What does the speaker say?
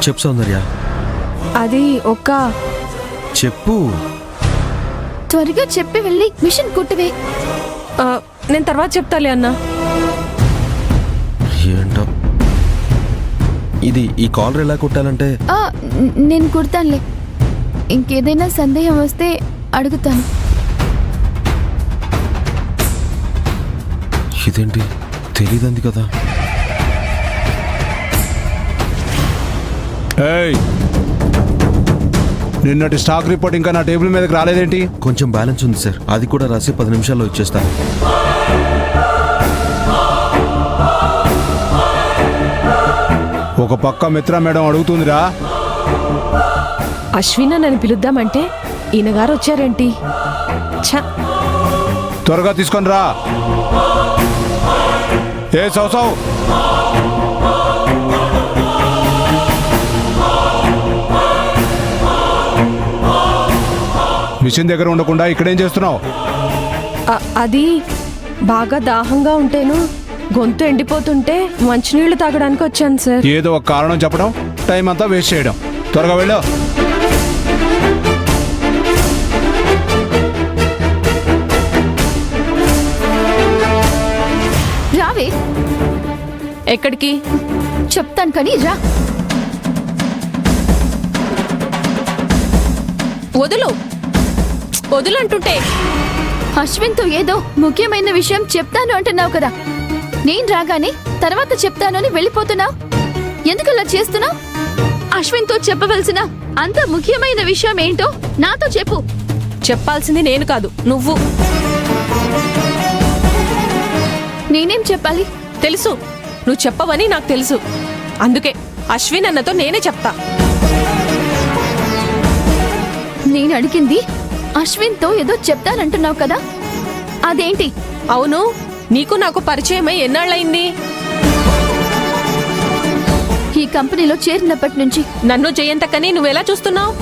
చెప్పు సౌందర్య. అది ఒక చెప్పు. త్వరగా చెప్పి వెళ్ళి మిషన్ కుట్టివే. నేను తర్వాత చెప్తాలే అన్నా. ఏంటో ఇది, ఈ కాలర్ ఎలా కొట్టాలంటే? నేను కుడతానులే. ఇంకేదైనా సందేహం వస్తే అడుగుతాను. ఇదేంటి తెలీదంది కదా. నిన్నటి స్టాక్ రిపోర్ట్ ఇంకా నా టేబుల్ మీదకి రాలేదేంటి? కొంచెం బ్యాలెన్స్ ఉంది సార్, అది కూడా రాసి 10 నిమిషాల్లో ఇచ్చేస్తాను. ఒక పక్క మిత్ర మేడం అడుగుతుందిరా. అశ్విన్ నన్ను పిలుద్దామంటే ఈయన గారు వచ్చారేంటి? ఛ, త్వరగా తీసుకొని రా. ఏ సౌసౌ, మిషన్ దగ్గర ఉండకుండా ఇక్కడేం చేస్తున్నావు? అది బాగా దాహంగా ఉంటేను, గొంతు ఎండిపోతుంటే మంచినీళ్లు తాగడానికి వచ్చాను సార్. ఏదో ఒక కారణం చెప్పడం, టైం అంతా వేస్ట్ చేయడం. త్వరగా వెళ్ళు. రావే. ఎక్కడికి? చెప్తాను కానీ రా. వదులు వదులు అంటుంటే. అశ్విన్తో ఏదో ముఖ్యమైన విషయం చెప్తాను అంటున్నావు కదా. నేను రాగానే తర్వాత చెప్తాను అని వెళ్ళిపోతున్నావు. ఎందుకలా చేస్తున్నావు? అశ్విన్తో చెప్పవలసిన అంత ముఖ్యమైన విషయం ఏంటో నాతో చెప్పు. చెప్పాల్సింది నేను కాదు, నువ్వు. నేనేం చెప్పాలి? తెలుసు, నువ్వు చెప్పవని నాకు తెలుసు. అందుకే అశ్విన్ అన్నతో నేనే చెప్తా. నేను అడిగింది అశ్విన్తో ఏదో చెప్తానంటున్నావు కదా, అదేంటి? అవును, నీకు నాకు పరిచయమై ఎన్నాళ్ళయింది? ఈ కంపెనీలో చేరినప్పటి నుంచి. నన్ను జయంతకని నువ్వెలా చూస్తున్నావు?